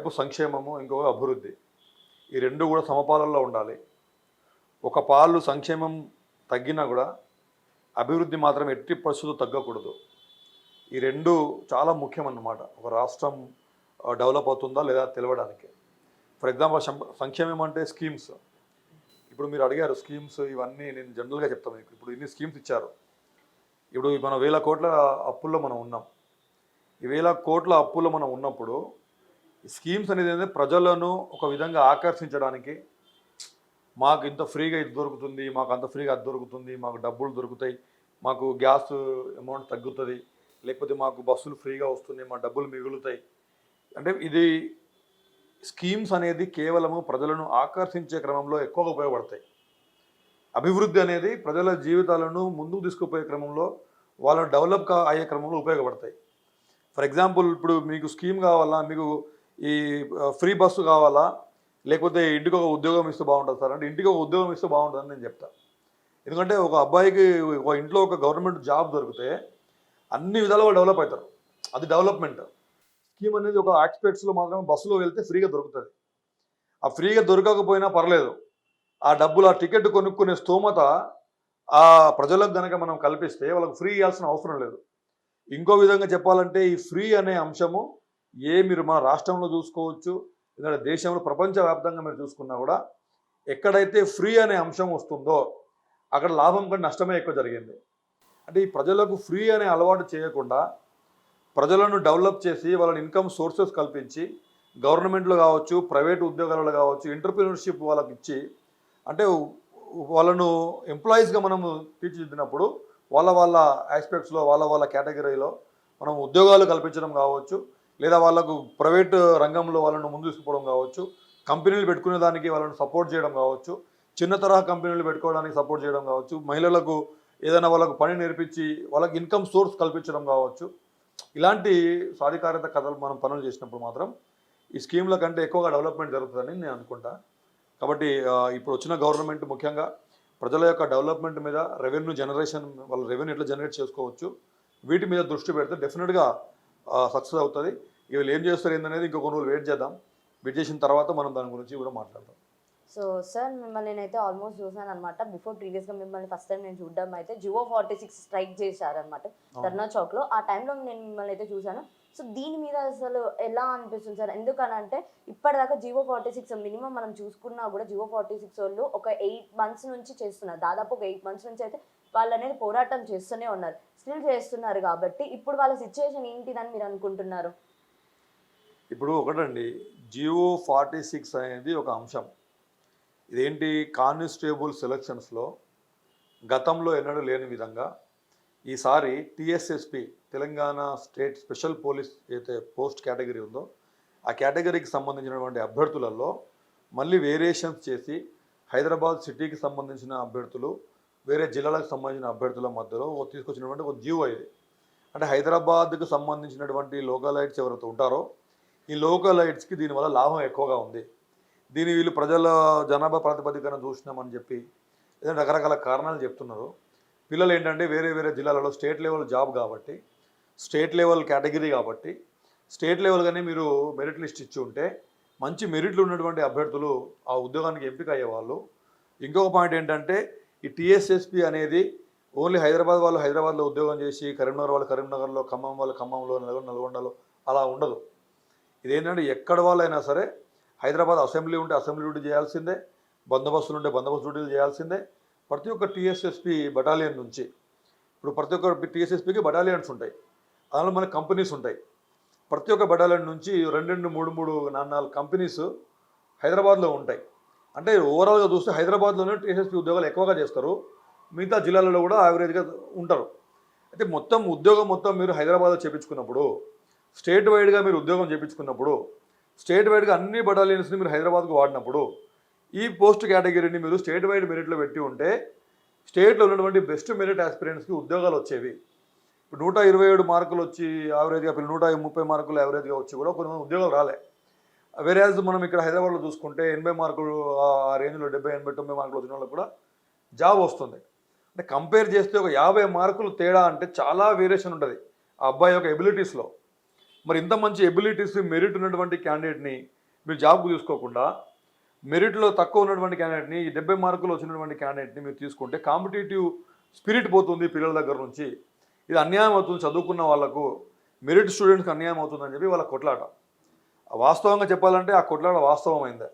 ఒకవైపు సంక్షేమము, ఇంకొక అభివృద్ధి. ఈ రెండు కూడా సమపాలనలో ఉండాలి. ఒక పాలు సంక్షేమం తగ్గినా కూడా అభివృద్ధి మాత్రం ఎట్టి పరిస్థితుల్లో తగ్గకూడదు. ఈ రెండు చాలా ముఖ్యం అన్నమాట ఒక రాష్ట్రం డెవలప్ అవుతుందా లేదా తెలవడానికి. ఫర్ ఎగ్జాంపుల్ సంక్షేమం అంటే స్కీమ్స్. ఇప్పుడు మీరు అడిగారు స్కీమ్స్ ఇవన్నీ, నేను జనరల్గా చెప్తాను మీకు. ఇప్పుడు ఇన్ని స్కీమ్స్ ఇచ్చారు. ఇప్పుడు మన 1000 కోట్ల అప్పుల్లో మనం ఉన్నాం. ఈ 1000 కోట్ల అప్పుల్లో మనం ఉన్నప్పుడు స్కీమ్స్ అనేది ఏంటంటే ప్రజలను ఒక విధంగా ఆకర్షించడానికి, మాకు ఇంత ఫ్రీగా ఇది దొరుకుతుంది, మాకు అంత ఫ్రీగా అది దొరుకుతుంది, మాకు డబ్బులు దొరుకుతాయి, మాకు గ్యాస్ అమౌంట్ తగ్గుతుంది, లేకపోతే మాకు బస్సులు ఫ్రీగా వస్తున్నాయి, మా డబ్బులు మిగులుతాయి. అంటే ఇది స్కీమ్స్ అనేది కేవలము ప్రజలను ఆకర్షించే క్రమంలో ఎక్కువగా ఉపయోగపడతాయి. అభివృద్ధి అనేది ప్రజల జీవితాలను ముందుకు తీసుకుపోయే క్రమంలో, వాళ్ళని డెవలప్ అయ్యే క్రమంలో ఉపయోగపడతాయి. ఫర్ ఎగ్జాంపుల్ ఇప్పుడు మీకు స్కీమ్ కావాలా, మీకు ఈ ఫ్రీ బస్సు కావాలా, లేకపోతే ఇంటికి ఒక ఉద్యోగం ఇస్తే బాగుంటుంది సార్ అంటే ఇంటికి ఒక ఉద్యోగం ఇస్తే బాగుంటుందని నేను చెప్తాను. ఎందుకంటే ఒక అబ్బాయికి ఒక ఇంట్లో ఒక గవర్నమెంట్ జాబ్ దొరికితే అన్ని విధాలుగా డెవలప్ అవుతారు. అది డెవలప్మెంట్. స్కీమ్ అనేది ఒక ఆస్పెక్ట్స్లో మాత్రమే బస్సులో వెళ్తే ఫ్రీగా దొరుకుతుంది. ఆ ఫ్రీగా దొరకకపోయినా పర్లేదు, ఆ డబ్బులు ఆ టికెట్ కొనుక్కునే స్తోమత ఆ ప్రజలకు కనుక మనం కల్పిస్తే వాళ్ళకి ఫ్రీ ఇవ్వాల్సిన అవసరం లేదు. ఇంకో విధంగా చెప్పాలంటే ఈ ఫ్రీ అనే అంశము మీరు మన రాష్ట్రంలో చూసుకోవచ్చు, ఎందుకంటే దేశంలో ప్రపంచవ్యాప్తంగా మీరు చూసుకున్నా కూడా ఎక్కడైతే ఫ్రీ అనే అంశం వస్తుందో అక్కడ లాభం కంటే నష్టమే ఎక్కువ జరిగింది. అంటే ఈ ప్రజలకు ఫ్రీ అనే అలవాటు చేయకుండా ప్రజలను డెవలప్ చేసి వాళ్ళని ఇన్కమ్ సోర్సెస్ కల్పించి గవర్నమెంట్లో కావచ్చు, ప్రైవేట్ ఉద్యోగాలలో కావచ్చు, ఎంటర్ప్రినర్షిప్ వాళ్ళకి ఇచ్చి, అంటే వాళ్ళను ఎంప్లాయీస్గా మనము తీర్చిదిద్దినప్పుడు వాళ్ళ ఆస్పెక్ట్స్లో వాళ్ళ కేటగిరీలో మనం ఉద్యోగాలు కల్పించడం కావచ్చు, లేదా వాళ్ళకు ప్రైవేట్ రంగంలో వాళ్ళను ముందు తీసుకుపోవడం కావచ్చు, కంపెనీలు పెట్టుకునే దానికి వాళ్ళను సపోర్ట్ చేయడం కావచ్చు, చిన్న తరహా కంపెనీలు పెట్టుకోవడానికి సపోర్ట్ చేయడం కావచ్చు, మహిళలకు ఏదైనా వాళ్ళకు పని నేర్పించి వాళ్ళకి ఇన్కమ్ సోర్స్ కల్పించడం కావచ్చు. ఇలాంటి సాధికారత కథలు మనం పనులు చేసినప్పుడు మాత్రం ఈ స్కీమ్ల కంటే ఎక్కువగా డెవలప్మెంట్ జరుగుతుందని నేను అనుకుంటా. కాబట్టి ఇప్పుడు వచ్చిన గవర్నమెంట్ ముఖ్యంగా ప్రజల యొక్క డెవలప్మెంట్ మీద, రెవెన్యూ జనరేషన్, వాళ్ళ రెవెన్యూ ఎట్లా జనరేట్ చేసుకోవచ్చు వీటి మీద దృష్టి పెడితే డెఫినెట్గా సక్సెస్ అవుతుంది. వీళ్ళు ఏం చేస్తారు ఏందనేది ఇంకో కొన్ని రోజులు వెయిట్ చేద్దాం. వెయిట్ చేసిన తర్వాత మనం దాని గురించి కూడా మాట్లాడదాం. సో సార్ మిమ్మల్ని నేనైతే ఆల్మోస్ట్ చూసాను అనమాట. ప్రీవియస్గా మిమ్మల్ని ఫస్ట్ టైం నేను చూడడం అయితే జియో 46 స్ట్రైక్ చేశారనమాట ధర్నా చౌక్లో. ఆ టైంలో నేను మిమ్మల్ని అయితే చూశాను. సో దీని మీద అసలు ఎలా అనిపిస్తుంది సార్? ఎందుకనంటే ఇప్పటిదాకా జియో 46 మినిమం మనం చూసుకున్నా కూడా జియో 46 వాళ్ళు ఒక 8 months నుంచి చేస్తున్నారు. దాదాపు ఒక 8 months నుంచి అయితే వాళ్ళు అనేది పోరాటం చేస్తూనే ఉన్నారు, స్టిల్ చేస్తున్నారు. కాబట్టి ఇప్పుడు వాళ్ళ సిచ్యువేషన్ ఏంటిదని మీరు అనుకుంటున్నారు? ఇప్పుడు ఒకటండి, జియో 46 అనేది ఒక అంశం. ఇదేంటి, కానిస్టేబుల్ సెలక్షన్స్లో గతంలో ఎన్నడూ లేని విధంగా ఈసారి TSSP, Telangana state special police అయితే పోస్ట్ కేటగిరీ ఉందో ఆ కేటగిరీకి సంబంధించినటువంటి అభ్యర్థులలో మళ్ళీ వేరియేషన్స్ చేసి హైదరాబాద్ సిటీకి సంబంధించిన అభ్యర్థులు, వేరే జిల్లాలకు సంబంధించిన అభ్యర్థుల మధ్యలో తీసుకొచ్చినటువంటి ఒక జియో ఇది. అంటే హైదరాబాద్కు సంబంధించినటువంటి లోకలైట్స్ ఎవరైతే ఉంటారో ఈ లోకలైట్స్కి దీనివల్ల లాభం ఎక్కువగా ఉంది. దీని వీళ్ళు ప్రజల జనాభా ప్రాతిపదికన చూసినామని చెప్పి ఏదైనా రకరకాల కారణాలు చెప్తున్నారు. పిల్లలు ఏంటంటే వేరే వేరే జిల్లాలలో స్టేట్ లెవెల్ జాబ్ కాబట్టి, స్టేట్ లెవెల్ కేటగిరీ కాబట్టి, స్టేట్ లెవెల్గానే మీరు మెరిట్ లిస్ట్ ఇచ్చి ఉంటే మంచి మెరిట్లు ఉన్నటువంటి అభ్యర్థులు ఆ ఉద్యోగానికి ఎంపిక అయ్యేవాళ్ళు. ఇంకొక పాయింట్ ఏంటంటే ఈ టీఎస్ఎస్పి అనేది ఓన్లీ హైదరాబాద్ వాళ్ళు హైదరాబాద్లో ఉద్యోగం చేసి, కరీంనగర్ వాళ్ళు కరీంనగర్లో, ఖమ్మం వాళ్ళు ఖమ్మంలో, నల్గొండలో అలా ఉండదు. ఇదేంటంటే ఎక్కడ వాళ్ళైనా సరే హైదరాబాద్ అసెంబ్లీ ఉంటే అసెంబ్లీ డ్యూటీ చేయాల్సిందే, బందోబస్తులు ఉంటే బందోబస్తు డ్యూటీలు చేయాల్సిందే. ప్రతి ఒక్క టీఎస్ఎస్పి బటాలియన్ నుంచి, ఇప్పుడు ప్రతి ఒక్క టీఎస్ఎస్పికి బటాలియన్స్ ఉంటాయి, అందులో మనకి కంపెనీస్ ఉంటాయి. ప్రతి ఒక్క బటాలియన్ నుంచి 2, 3, 4 కంపెనీస్ హైదరాబాద్లో ఉంటాయి. అంటే ఓవరాల్గా చూస్తే హైదరాబాద్లోనే టీఎస్ఎస్పి ఉద్యోగాలు ఎక్కువగా చేస్తారు, మిగతా జిల్లాలలో కూడా యావరేజ్గా ఉంటారు. అయితే ఉద్యోగం మొత్తం మీరు హైదరాబాద్లో చేయించుకున్నప్పుడు, స్టేట్ వైడ్గా మీరు ఉద్యోగం చేయించుకున్నప్పుడు, స్టేట్ వైడ్గా అన్ని బటాలియన్స్ని మీరు హైదరాబాద్కు వాడినప్పుడు ఈ పోస్ట్ కేటగిరీని మీరు స్టేట్ వైడ్ మెరిట్లో పెట్టి ఉంటే స్టేట్లో ఉన్నటువంటి బెస్ట్ మెరిట్ ఆస్పిరెంట్స్కి ఉద్యోగాలు వచ్చేవి. ఇప్పుడు 127 మార్కులు వచ్చి యావరేజ్గా 130 మార్కులు యావరేజ్గా వచ్చి కూడా కొన్ని ఉద్యోగాలు రాలే. వేరేజ్ మనం ఇక్కడ హైదరాబాద్లో చూసుకుంటే 80 మార్కులు ఆ రేంజ్లో 70, 80, 90 మార్కులు వచ్చిన వాళ్ళకి కూడా జాబ్ వస్తుంది. అంటే కంపేర్ చేస్తే ఒక 50 మార్కులు తేడా అంటే చాలా వేరియేషన్ ఉంటుంది ఆ అబ్బాయి యొక్క ఎబిలిటీస్లో. మరి ఇంత మంచి ఎబిలిటీస్, మెరిట్ ఉన్నటువంటి క్యాండిడేట్ని మీరు జాబ్కు తీసుకోకుండా మెరిట్లో తక్కువ ఉన్నటువంటి క్యాండిడేట్ని, ఈ 70 మార్కులు వచ్చినటువంటి క్యాండిడేట్ని మీరు తీసుకుంటే కాంపిటేటివ్ స్పిరిట్ పోతుంది పిల్లల దగ్గర నుంచి. ఇది అన్యాయం అవుతుంది, చదువుకున్న వాళ్ళకు మెరిట్ స్టూడెంట్స్కి అన్యాయం అవుతుందని చెప్పి వాళ్ళ కొట్లాట. వాస్తవంగా చెప్పాలంటే ఆ కొట్లాట వాస్తవమైందే.